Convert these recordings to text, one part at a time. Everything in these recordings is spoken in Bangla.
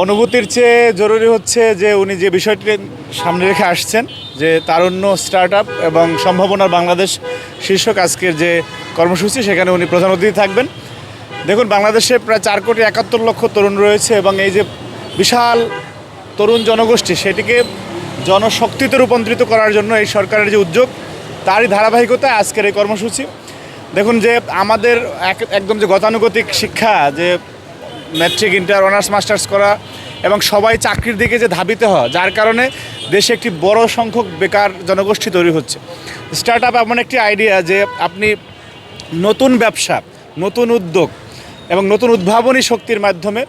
অনুভূতির চেয়ে জরুরি হচ্ছে যে উনি যে বিষয়টি সামনে রেখে আসছেন, যে তারুণ্য, স্টার্ট আপ এবং সম্ভাবনার বাংলাদেশ শীর্ষক আজকের যে কর্মসূচি, সেখানে উনি প্রধান অতিথি থাকবেন। দেখুন, বাংলাদেশে প্রায় 4,71,00,000 তরুণ রয়েছে এবং এই যে বিশাল তরুণ জনগোষ্ঠী, সেটিকে জনশক্তিতে রূপান্তরিত করার জন্য এই সরকারের যে উদ্যোগ, তারই ধারাবাহিকতায় আজকের এই কর্মসূচি। দেখুন, যে আমাদের একদম যে গতানুগতিক শিক্ষা, যে ম্যাট্রিক, ইন্টার, অনার্স, মাস্টার্স করা এবং সবাই চাকরির দিকে যে ধাবিত হওয়া, যার কারণে দেশে একটি বড় সংখ্যক বেকার জনগোষ্ঠী তৈরি হচ্ছে। স্টার্ট আপ এমন একটি আইডিয়া যে আপনি নতুন ব্যবসা, নতুন উদ্যোগ এবং নতুন উদ্ভাবনী শক্তির মাধ্যমে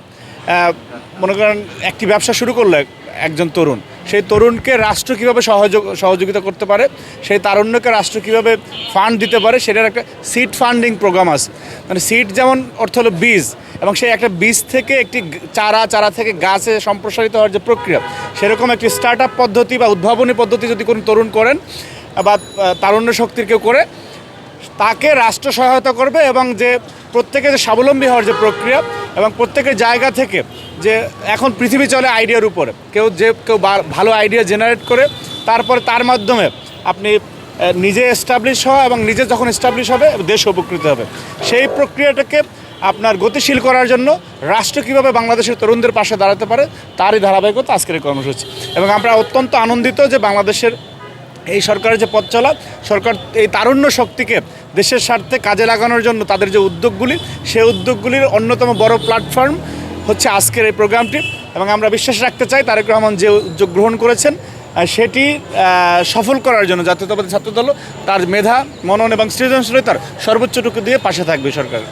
মনে করেন একটি ব্যবসা শুরু করলে একজন তরুণ, সেই তরুণকে রাষ্ট্র কীভাবে সহযোগিতা করতে পারে, সেই তারুণ্যকে রাষ্ট্র কীভাবে ফান্ড দিতে পারে, সেটার একটা সিড ফান্ডিং প্রোগ্রাম আছে। মানে সিড যেমন অর্থ হলো বীজ, এবং সেই একটা বীজ থেকে একটি চারা থেকে গাছে সম্প্রসারিত হওয়ার যে প্রক্রিয়া, সেরকম একটি স্টার্ট আপ পদ্ধতি বা উদ্ভাবনী পদ্ধতি যদি কোনো তরুণ করেন বা তারুণ্য শক্তির কেউ করে, তাকে রাষ্ট্র সহায়তা করবে এবং যে প্রত্যেকে যে স্বাবলম্বী হওয়ার যে প্রক্রিয়া এবং প্রত্যেকের জায়গা থেকে, যে এখন পৃথিবী চলে আইডিয়ার উপরে, কেউ ভালো আইডিয়া জেনারেট করে তারপরে তার মাধ্যমে আপনি নিজে এস্টাবলিশ হওয়া এবং নিজে যখন এস্টাবলিশ হবে দেশ উপকৃত হবে, সেই প্রক্রিয়াটাকে আপনার গতিশীল করার জন্য রাষ্ট্র কীভাবে বাংলাদেশের তরুণদের পাশে দাঁড়াতে পারে, তারই ধারাবাহিকতা আজকের এই কর্মসূচি। এবং আমরা অত্যন্ত আনন্দিত যে বাংলাদেশের এই সরকারের যে পথ চলা, সরকার এই তারুণ্য শক্তিকে দেশের স্বার্থে কাজে লাগানোর জন্য তাদের যে উদ্যোগগুলি, সেই উদ্যোগগুলির অন্যতম বড় প্ল্যাটফর্ম হচ্ছে আজকের এই প্রোগ্রামটি। এবং আমরা বিশ্বাস রাখতে চাই তারেক রহমান যে উদ্যোগ গ্রহণ করেছেন সেটি সফল করার জন্য জাতীয়তাবাদী ছাত্রদল তার মেধা, মনন এবং সৃজনশীলতার সর্বোচ্চটুকু দিয়ে পাশে থাকবে সরকার।